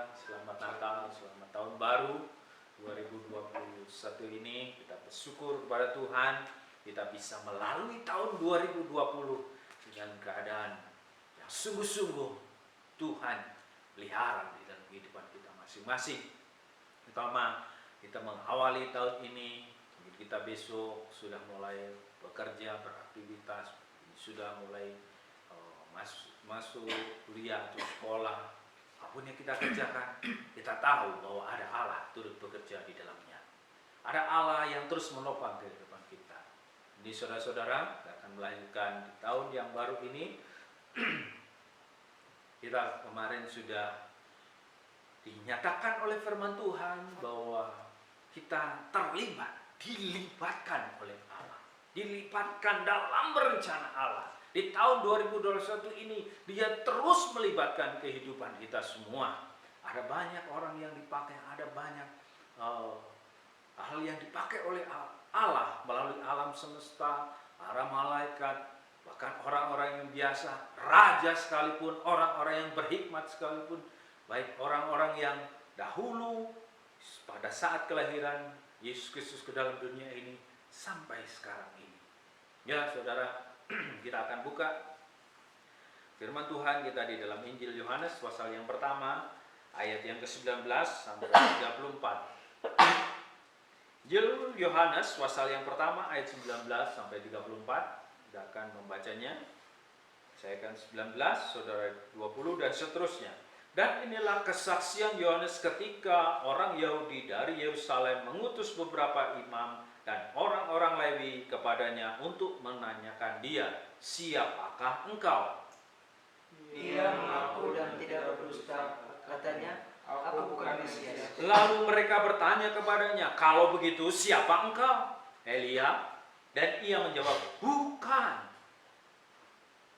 saudara, selamat Natal, selamat Tahun Baru 2021 ini. Kita bersyukur kepada Tuhan, kita bisa melalui tahun 2020 dengan keadaan yang sungguh-sungguh Tuhan pelihara di dalam kehidupan kita masing-masing. Pertama, kita mengawali tahun ini, kita besok sudah mulai bekerja, beraktivitas, sudah mulai masuk kuliah atau sekolah, apapun yang kita kerjakan, kita tahu bahwa ada Allah turut bekerja di dalamnya. Ada Allah yang terus menopang kehidupan kita. Ini saudara-saudara, kita akan melanjutkan di tahun yang baru ini. Kita kemarin sudah dinyatakan oleh firman Tuhan bahwa kita dilibatkan oleh Allah, dilibatkan dalam rencana Allah. Di tahun 2021 ini dia terus melibatkan kehidupan kita semua. Ada banyak orang yang dipakai, ada banyak hal yang dipakai oleh Allah melalui alam semesta, para malaikat, bahkan orang-orang yang biasa, raja sekalipun, orang-orang yang berhikmat sekalipun, baik orang-orang yang dahulu pada saat kelahiran Yesus Kristus ke dalam dunia ini sampai sekarang ini. Ya saudara, kita akan buka firman Tuhan kita di dalam Injil Yohanes pasal yang pertama ayat yang ke-19 sampai 34. Injil Yohanes pasal yang pertama ayat 19 sampai 34. Kita akan membacanya. Saya akan 19, saudara 20 dan seterusnya. Dan inilah kesaksian Yohanes ketika orang Yahudi dari Yerusalem mengutus beberapa imam dan orang-orang Lewi kepadanya untuk menanyakan dia, "Siapakah engkau?" Ia mengaku dan tidak berdusta, katanya, "Aku bukan Mesias." Lalu mereka bertanya kepadanya, "Kalau begitu siapa engkau?" "Elia." Dan ia menjawab, "Bukan."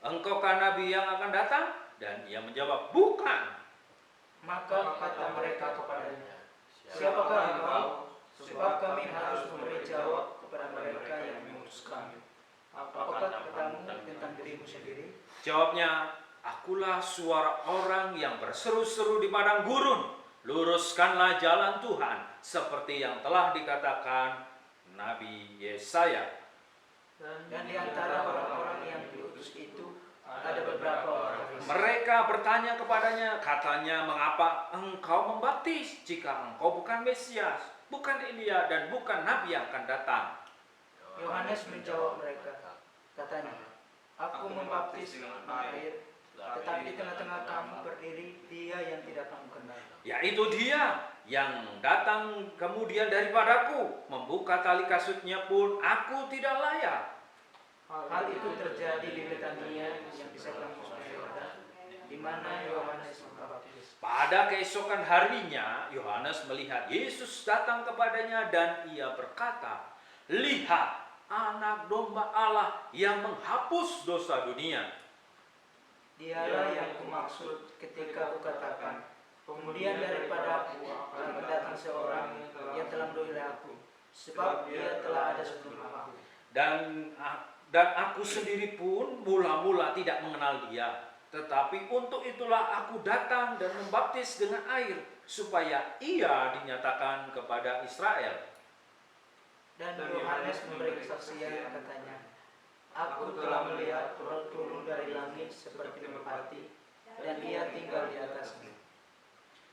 "Engkaukah nabi yang akan datang?" Dan ia menjawab, "Bukan." Maka kata mereka kepadanya, "Siapakah engkau? Sebab kami harus memberi jawab kepada mereka yang mengutus kami. Apakah katamu tentang dirimu sendiri?" Jawabnya, "Akulah suara orang yang berseru-seru di padang gurun. Luruskanlah jalan Tuhan, seperti yang telah dikatakan Nabi Yesaya." Dan di antara orang-orang yang diutus itu ada beberapa orang Farisi. Mereka bertanya kepadanya, katanya, "Mengapa engkau membaptis jika engkau bukan Mesias, bukan Elia, dan bukan Nabi yang akan datang?" Yohanes menjawab mereka, katanya, "Aku membaptis dengan air, tetapi di tengah-tengah kamu berdiri Dia yang tidak kamu kenal. Yaitu Dia yang datang kemudian daripadaku, membuka tali kasutnya pun aku tidak layak." Hal itu terjadi di Betania yang di seberang Sungai Yordan, di mana Yohanes membaptis. Pada keesokan harinya, Yohanes melihat Yesus datang kepadanya dan ia berkata, "Lihat, anak domba Allah yang menghapus dosa dunia." Dialah yang kumaksud ketika kukatakan, "Kemudian daripada aku akan datang seorang yang telah mendahului aku, sebab Dia telah ada sebelum aku. Dan aku sendiri pun mula-mula tidak mengenal Dia. Tetapi untuk itulah aku datang dan membaptis dengan air, supaya Ia dinyatakan kepada Israel." Dan Yohanes memberi kesaksian, katanya, "Aku telah melihat Roh turun dari langit seperti merpati, dan Dia tinggal di atasnya.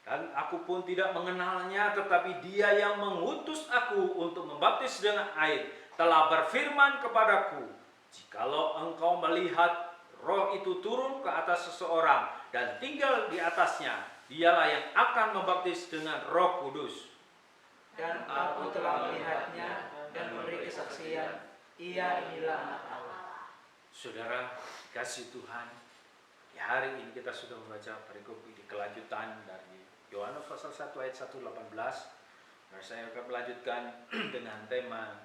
Dan aku pun tidak mengenalnya, tetapi Dia yang mengutus aku untuk membaptis dengan air telah berfirman kepadaku, jikalau engkau melihat Roh itu turun ke atas seseorang dan tinggal di atasnya, dialah yang akan membaptis dengan Roh Kudus. Dan aku telah melihatnya dan memberi kesaksian, Ia inilah Anak Allah." Saudara, kasih Tuhan, di hari ini kita sudah membaca perikop ini kelanjutan dari Yohanes pasal 1 ayat 1-18. Nah, saya akan melanjutkan dengan tema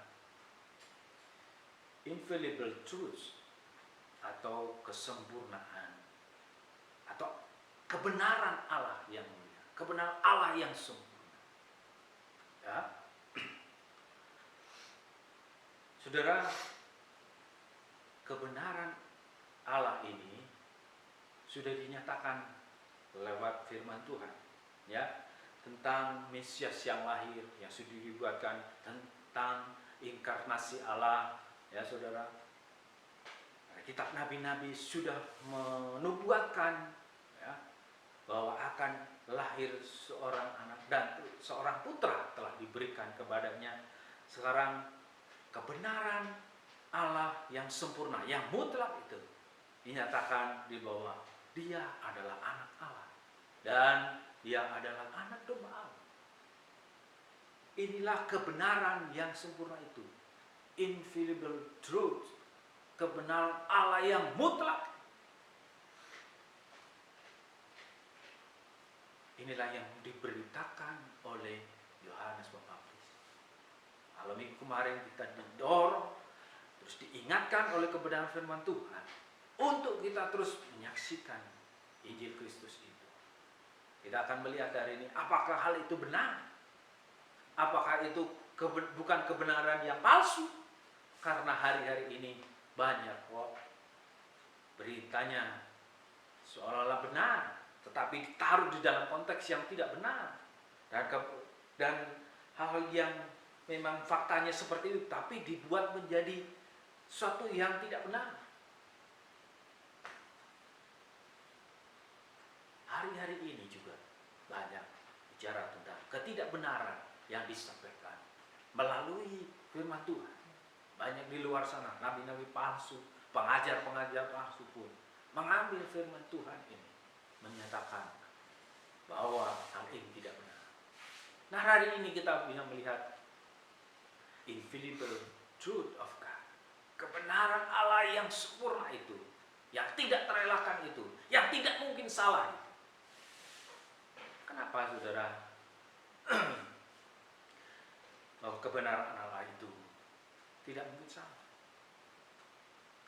Infallible Truth, atau kesempurnaan, atau kebenaran Allah yang mulia, kebenaran Allah yang sempurna. Ya. Saudara, kebenaran Allah ini sudah dinyatakan lewat firman Tuhan. ya, tentang Mesias yang lahir, yang sudah dibuatkan, tentang inkarnasi Allah, ya saudara. Kitab nabi-nabi sudah menubuatkan, ya, bahwa akan lahir seorang anak dan seorang putra telah diberikan kepadanya. Sekarang kebenaran Allah yang sempurna, yang mutlak itu dinyatakan di bawah dia adalah anak Allah dan dia adalah anak domba Allah. Inilah kebenaran yang sempurna itu, infallible truth, kebenaran Allah yang mutlak. Inilah yang diberitakan oleh Yohanes Pembaptis. Kalau minggu kemarin kita didorong, terus diingatkan oleh kebenaran firman Tuhan, untuk kita terus menyaksikan Injil Kristus itu. Kita akan melihat hari ini, apakah hal itu benar? Apakah itu bukan kebenaran yang palsu? Karena hari-hari ini banyak kok beritanya seolah-olah benar, tetapi ditaruh di dalam konteks yang tidak benar, dan hal-hal yang memang faktanya seperti itu, tapi dibuat menjadi sesuatu yang tidak benar. Hari-hari ini juga banyak bicara tentang ketidakbenaran yang disampaikan melalui firman Tuhan. Banyak di luar sana nabi-nabi palsu, pengajar-pengajar palsu pun mengambil firman Tuhan ini, menyatakan bahwa hal ini tidak benar. Nah, hari ini kita bisa melihat infallible truth of God, kebenaran Allah yang sempurna itu, yang tidak terelakkan itu, yang tidak mungkin salah itu. Kenapa saudara? Bahwa kebenaran Allah itu tidak mungkin salah.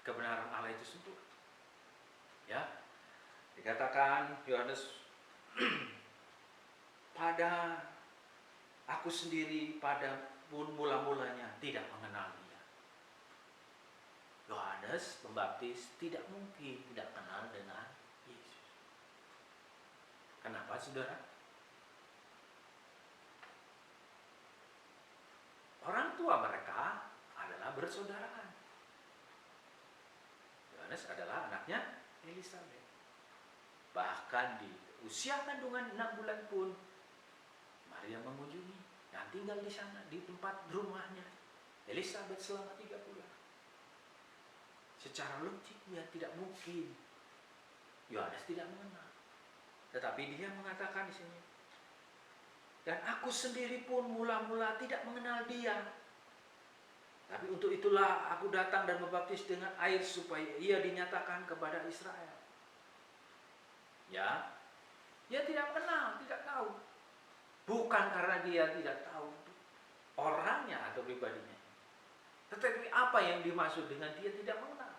Kebenaran Allah itu sempurna. Ya, dikatakan Yohanes, pada aku sendiri pada pun mula-mulanya tidak mengenal dia. Yohanes Pembaptis tidak mungkin tidak kenal dengan Yesus. Kenapa saudara? Orang tua mereka adalah bersaudaraan. Yohanes adalah anaknya Elisabet. Bahkan di usia kandungan 6 bulan pun Maria mengunjungi dan tinggal di sana, di tempat rumahnya Elisabet selama 3 bulan. Secara logik ya tidak mungkin Yohanes tidak mengenal. Tetapi dia mengatakan di sini, dan aku sendiri pun mula-mula tidak mengenal dia. Tapi untuk itulah aku datang dan membaptis dengan air supaya ia dinyatakan kepada Israel. Ya, dia tidak kenal, tidak tahu. Bukan karena dia tidak tahu orangnya atau pribadinya, tetapi apa yang dimaksud dengan dia tidak mengenal.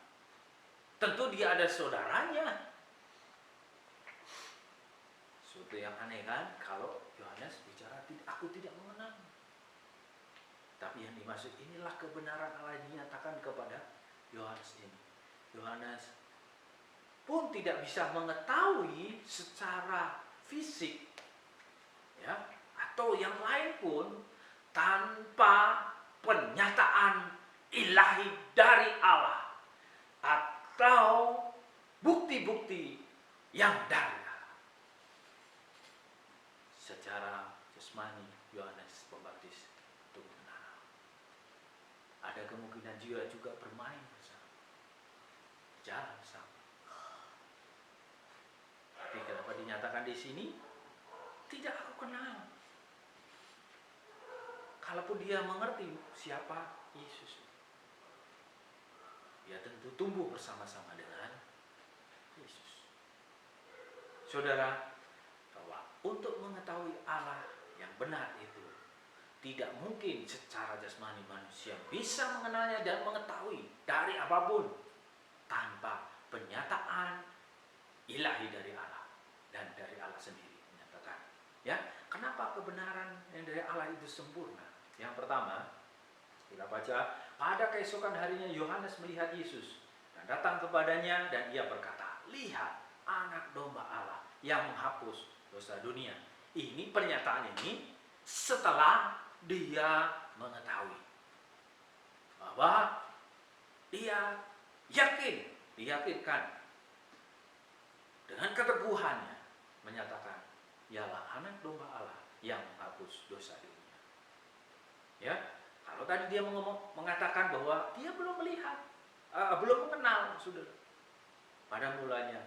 Tentu dia ada saudaranya. Suatu yang aneh kan, kalau Yohanes bicara aku tidak mengenal. Tapi yang dimaksud inilah kebenaran Allah dinyatakan kepada Yohanes ini. Yohanes pun tidak bisa mengetahui secara fisik, ya, atau yang lain pun tanpa penyataan ilahi dari Allah atau bukti-bukti yang dari Allah. Secara jasmani Yohanes Pembaptis itu benar. Ada kemungkinan dia juga bermain bersama, jalan bersama. Tapi kenapa dinyatakan di sini tidak aku kenal? Kalaupun dia mengerti siapa Yesus, dia tentu tumbuh bersama-sama dengan Yesus. Saudara, bahwa untuk mengetahui Allah yang benar itu tidak mungkin secara jasmani manusia bisa mengenalnya dan mengetahui dari apapun tanpa penyataan ilahi dari Allah dan dari Allah sendiri menyatakan. Ya, kenapa kebenaran yang dari Allah itu sempurna? Yang pertama, kita baca, pada keesokan harinya Yohanes melihat Yesus dan datang kepadanya dan ia berkata, lihat anak domba Allah yang menghapus dosa dunia. Ini pernyataan ini setelah dia mengetahui bahwa dia diyakinkan dengan keteguhannya menyatakan, ialah anak domba Allah yang menghapus dosa dunia. Ya, kalau tadi dia mengatakan bahwa dia belum melihat, belum mengenal, saudara. Pada mulanya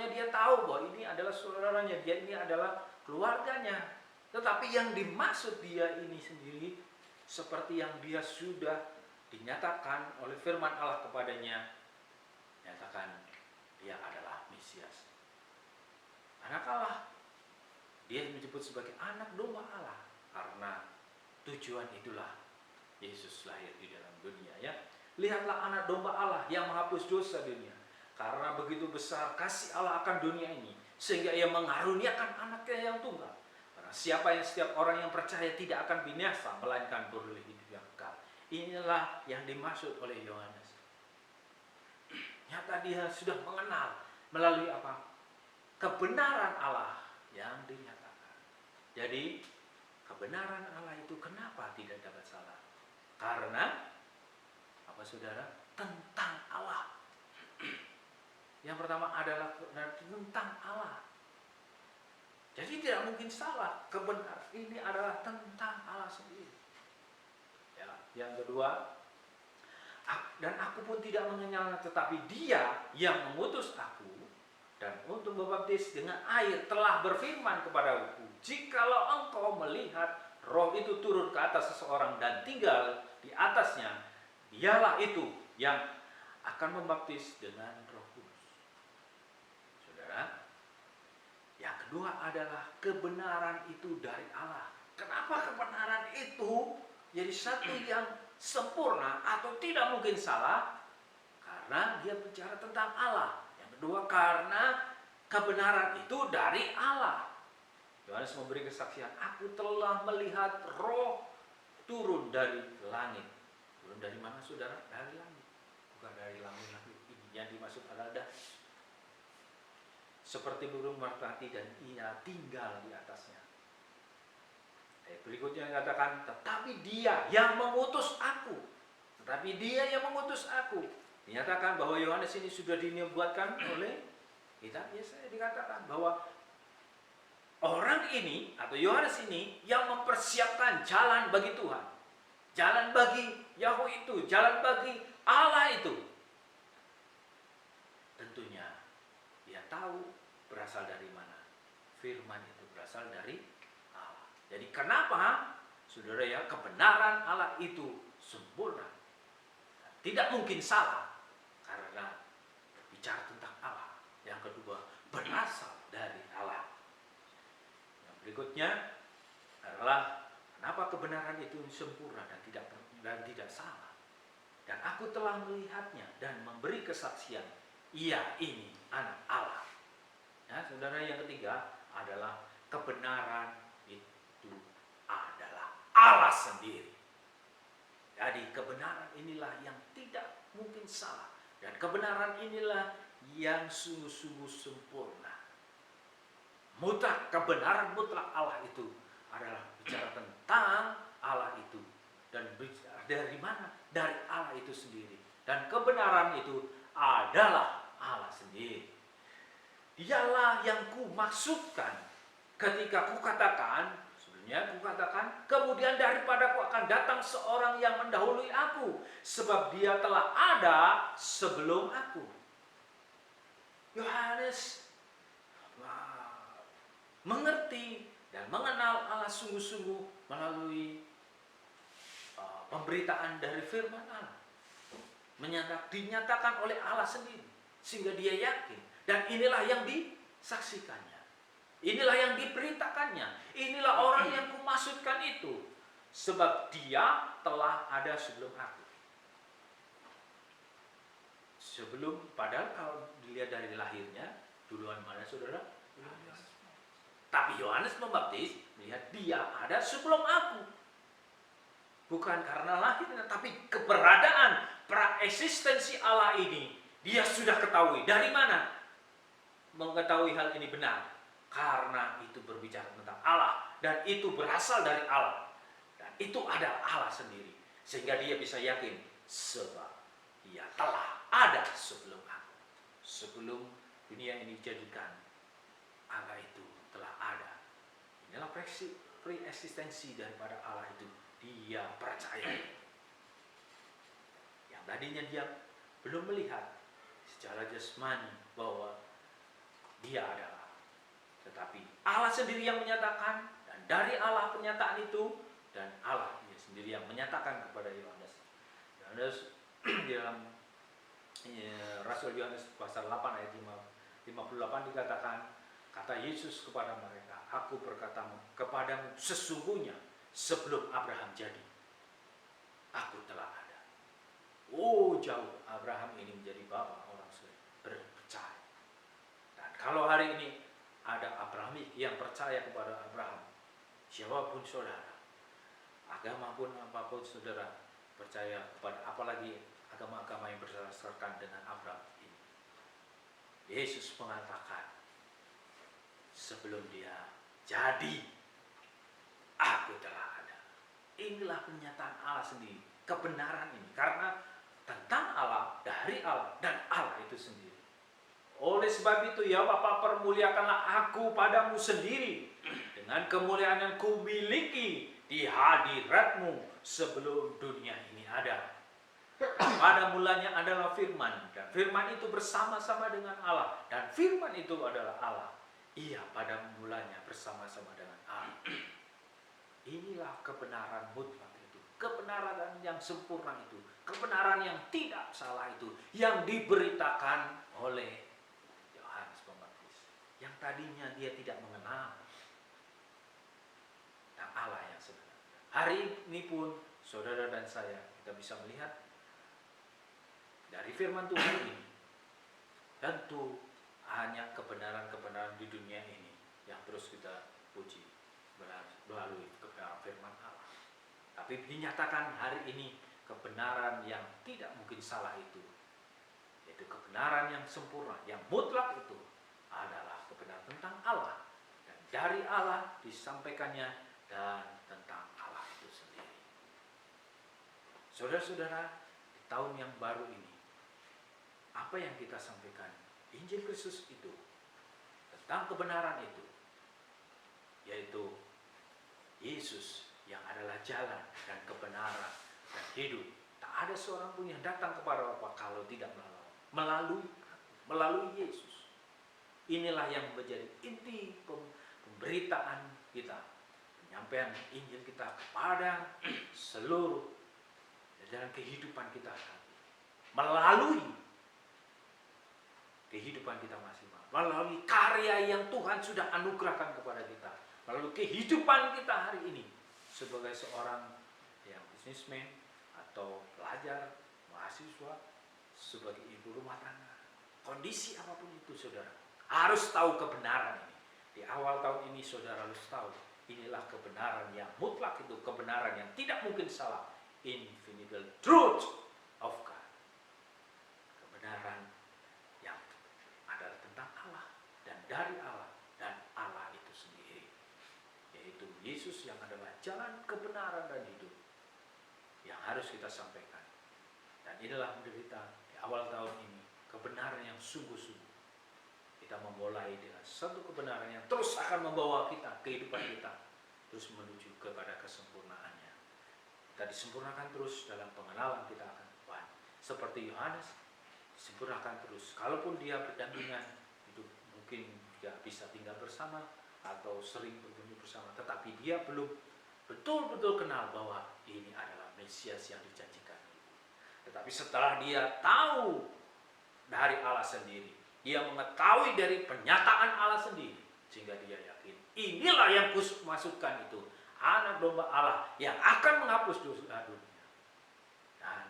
dia tahu bahwa ini adalah saudaranya, dia ini adalah keluarganya. Tetapi yang dimaksud dia ini sendiri, seperti yang dia sudah dinyatakan oleh firman Allah kepadanya, nyatakan dia adalah Mesias, anak Allah. Dia disebut sebagai anak domba Allah karena tujuan itulah Yesus lahir di dalam dunia. Ya, lihatlah anak domba Allah yang menghapus dosa dunia. Karena begitu besar kasih Allah akan dunia ini, sehingga ia mengaruniakan anaknya yang tunggal. Karena setiap orang yang percaya tidak akan binasa, melainkan beroleh hidup yang kekal. Inilah yang dimaksud oleh Yohanes. Nyata dia sudah mengenal melalui apa? Kebenaran Allah yang dinyatakan. Jadi kebenaran Allah itu kenapa tidak dapat salah? Karena apa, saudara? Tentang Allah. Yang pertama adalah tentang Allah. Jadi tidak mungkin salah. Kebenaran ini adalah tentang Allah sendiri. Ya, yang kedua, dan aku pun tidak mengenalnya, tetapi Dia yang mengutus aku dan untuk membaptis dengan air telah berfirman kepadaku, jikalau engkau melihat Roh itu turun ke atas seseorang dan tinggal di atasnya, dialah itu yang akan membaptis dengan Roh Kudus. Saudara, yang kedua adalah kebenaran itu dari Allah. Kenapa kebenaran itu jadi satu yang sempurna atau tidak mungkin salah? Karena dia bicara tentang Allah. Yang kedua, karena kebenaran itu dari Allah. Yohanes memberi kesaksian, aku telah melihat Roh turun dari langit. Turun dari mana, saudara? Dari langit. Bukan dari langit-langit. Ini yang dimaksud adalah seperti burung merpati dan ia tinggal di atasnya. Berikutnya dikatakan, tetapi Dia yang mengutus aku. Tetapi Dia yang mengutus aku. Dinyatakan bahwa Yohanes ini sudah dinubuatkan oleh kitab Yesaya, dikatakan bahwa orang ini atau Yohanes ini yang mempersiapkan jalan bagi Tuhan, jalan bagi Yahweh itu, jalan bagi Allah itu. Tentunya dia tahu berasal dari mana. Firman itu berasal dari Allah. Jadi kenapa, saudara ya, kebenaran Allah itu sempurna, tidak mungkin salah, karena bicara tentang Allah. Yang kedua, berasal dari Allah. Yang berikutnya adalah kenapa kebenaran itu sempurna dan tidak salah. Dan aku telah melihatnya dan memberi kesaksian, ia ini anak Allah. Ya, saudara, yang ketiga adalah kebenaran itu adalah Allah sendiri. Jadi kebenaran inilah yang tidak mungkin salah. Dan kebenaran inilah yang sungguh-sungguh sempurna. Mutlak, kebenaran mutlak Allah itu adalah bicara tentang Allah itu. Dan bicara dari mana? Dari Allah itu sendiri. Dan kebenaran itu adalah Allah sendiri. Dialah yang ku maksudkan ketika ku katakan, sebelumnya ku katakan, kemudian daripadaku akan datang seorang yang mendahului aku, sebab dia telah ada sebelum aku. Yohanes mengerti dan mengenal Allah sungguh-sungguh melalui pemberitaan dari firman Allah. Dinyatakan oleh Allah sendiri, sehingga dia yakin. Dan inilah yang disaksikannya, inilah yang diberitakannya, inilah orang yang kumaksudkan itu, sebab dia telah ada sebelum aku. Sebelum, padahal kalau dilihat dari lahirnya, duluan mana, saudara? Tapi Yohanes membaptis, melihat dia ada sebelum aku. Bukan karena lahirnya, tapi keberadaan praeksistensi Allah ini dia sudah ketahui. Dari mana mengetahui hal ini benar? karena itu berbicara tentang Allah dan itu berasal dari Allah dan itu adalah Allah sendiri, sehingga dia bisa yakin sebab dia telah ada sebelum aku. Sebelum dunia ini dijadikan, Allah itu telah ada. Inilah pre-eksistensi daripada Allah itu. Dia percaya. Yang tadinya dia belum melihat secara jasmani bahwa dia adalah, tetapi Allah sendiri yang menyatakan, dan dari Allah pernyataan itu, dan Allah dia sendiri yang menyatakan kepada Yohanes. Yohanes di dalam Rasul Yohanes pasal 8 ayat 58 dikatakan, kata Yesus kepada mereka, aku berkata kepadamu sesungguhnya sebelum Abraham jadi, aku telah ada. Oh, jauh Abraham ini menjadi bapak orang berpercaya. Dan kalau hari ini ada Abraham yang percaya kepada Abraham, siapapun saudara, agama pun apapun saudara percaya kepada, apalagi agama-agama yang berdasarkan dengan Abraham ini. Yesus mengatakan, sebelum dia jadi, aku telah ada. Inilah pernyataan Allah sendiri, kebenaran ini, karena tentang Allah, dari Allah, dan Allah itu sendiri. Oleh sebab itu ya Bapa, permuliakanlah aku padamu sendiri dengan kemuliaan yang kumiliki di hadiratmu sebelum dunia ini ada. Pada mulanya adalah firman, dan firman itu bersama-sama dengan Allah, dan firman itu adalah Allah. Ia pada mulanya bersama-sama dengan Allah. Inilah kebenaran mutlak itu, kebenaran yang sempurna itu, kebenaran yang tidak salah itu, yang diberitakan oleh Yohanes Pembaptis, yang tadinya dia tidak mengenal dan Allah yang sebenarnya. Hari ini pun saudara dan saya, kita bisa melihat dari firman Tuhan ini, tentu hanya kebenaran-kebenaran di dunia ini yang terus kita puji melalui kebenaran firman Allah. Tapi dinyatakan hari ini kebenaran yang tidak mungkin salah itu, yaitu kebenaran yang sempurna, yang mutlak itu adalah kebenaran tentang Allah, dan dari Allah disampaikannya, dan tentang Allah itu sendiri. Saudara-saudara, di tahun yang baru ini, apa yang kita sampaikan, Injil Kristus itu, tentang kebenaran itu, yaitu Yesus yang adalah jalan dan kebenaran dan hidup. Tak ada seorang pun yang datang kepada Bapa kalau tidak melalui Yesus. Inilah yang menjadi inti pemberitaan kita, penyampaian Injil kita kepada seluruh dalam kehidupan kita, melalui kehidupan kita masing-masing, melalui karya yang Tuhan sudah anugerahkan kepada kita, melalui kehidupan kita hari ini sebagai seorang yang bisnismen atau pelajar, mahasiswa, sebagai ibu rumah tangga, kondisi apapun itu saudara harus tahu kebenaran ini. Di awal tahun ini saudara harus tahu, inilah kebenaran yang mutlak itu, kebenaran yang tidak mungkin salah, infallible truth of God, kebenaran yang adalah tentang Allah dan dari Allah dan Allah itu sendiri, yaitu Yesus yang adalah jalan kebenaran dan hidup yang harus kita sampaikan. Dan inilah menderita di awal tahun ini, kebenaran yang sungguh-sungguh. Kita memulai dengan satu kebenaran yang terus akan membawa kita, kehidupan kita terus menuju kepada kesempurnaannya. Kita disempurnakan terus dalam pengenalan kita akan Tuhan. Seperti Yohanes disempurnakan terus. Kalaupun dia berdampingan, hidup mungkin tidak bisa tinggal bersama atau sering berkunjung bersama, tetapi dia belum betul-betul kenal bahwa ini adalah Mesias yang dijanjikan. Tetapi setelah dia tahu dari Allah sendiri, dia mengetahui dari pernyataan Allah sendiri, sehingga dia yakin inilah yang kumaksudkan itu, anak domba Allah yang akan menghapus dosa dunia. Dan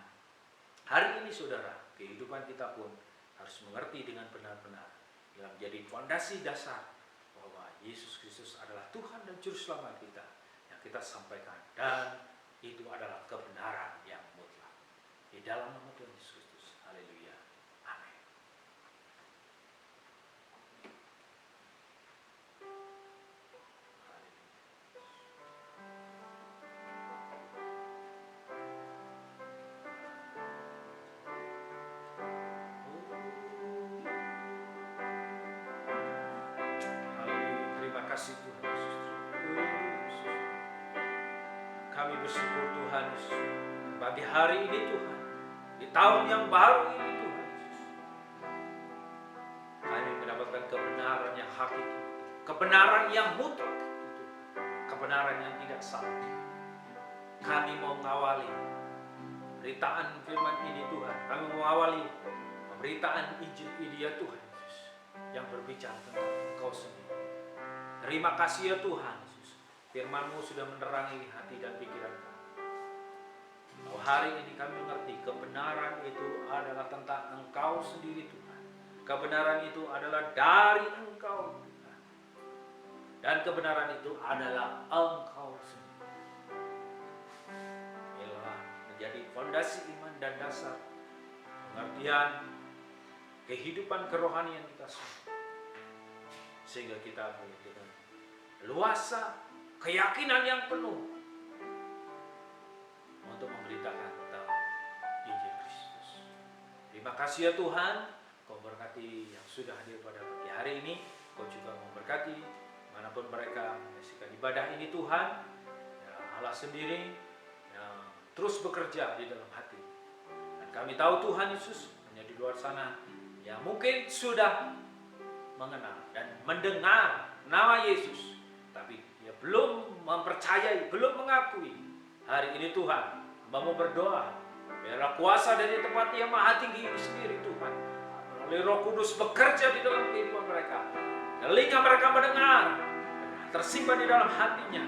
hari ini saudara, kehidupan kita pun harus mengerti dengan benar-benar, yang menjadi fondasi dasar bahwa Yesus Kristus adalah Tuhan dan Juru Selamat kita yang kita sampaikan, dan itu adalah kebenaran yang mutlak. Di dalam nama Tuhan Yesus Kristus. Haleluya. Amin. bersyukur Tuhan Yesus. Bagi hari ini Tuhan, di tahun yang baru ini Tuhan Yesus, kami mendapatkan kebenaran yang hakiki, kebenaran yang mutlak, kebenaran yang tidak salah. Kami mau mengawali pemberitaan firman ini Tuhan. Kami mau mengawali pemberitaan Injil ini ya Tuhan Yesus, yang berbicara tentang Engkau sendiri. Terima kasih ya Tuhan Yesus, firman-Mu sudah menerangi hati dan pikiran kami. Bahwa hari ini kami mengerti kebenaran itu adalah tentang Engkau sendiri Tuhan. Kebenaran itu adalah dari Engkau Tuhan. Dan kebenaran itu adalah Engkau sendiri. Inilah menjadi fondasi iman dan dasar pengertian kehidupan kerohanian kita semua. Sehingga kita boleh dengan luasa keyakinan yang penuh untuk memberitakan tentang Injil Kristus. Terima kasih ya Tuhan, Kau berkati yang sudah hadir pada pagi hari ini. Kau juga memberkati manapun mereka menyaksikan ibadah ini Tuhan. Ya, Allah sendiri yang terus bekerja di dalam hati. Dan kami tahu Tuhan Yesus hanya di luar sana yang mungkin sudah mengenal dan mendengar nama Yesus, tapi dia belum mempercayai, belum mengakui. Hari ini Tuhan, hamba-Mu berdoa, biarlah kuasa dari tempat yang maha tinggi ini sendiri Tuhan, melalui Roh Kudus bekerja di dalam kehidupan mereka. Telinga mereka mendengar, tersimpan di dalam hatinya.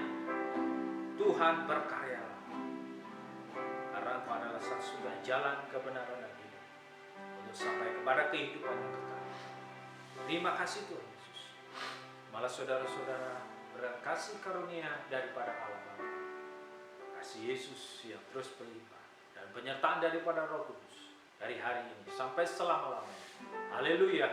Tuhan berkaryalah, karena Engkau adalah satu-satunya jalan kebenaran dan hidup untuk sampai kepada kehidupan yang kekal. Terima kasih Tuhan Yesus. Malah saudara-saudara berkasih karunia daripada Allah Bapa, kasih Yesus yang terus berlimpah, dan penyertaan daripada Roh Kudus dari hari ini sampai selama-lamanya. Haleluya.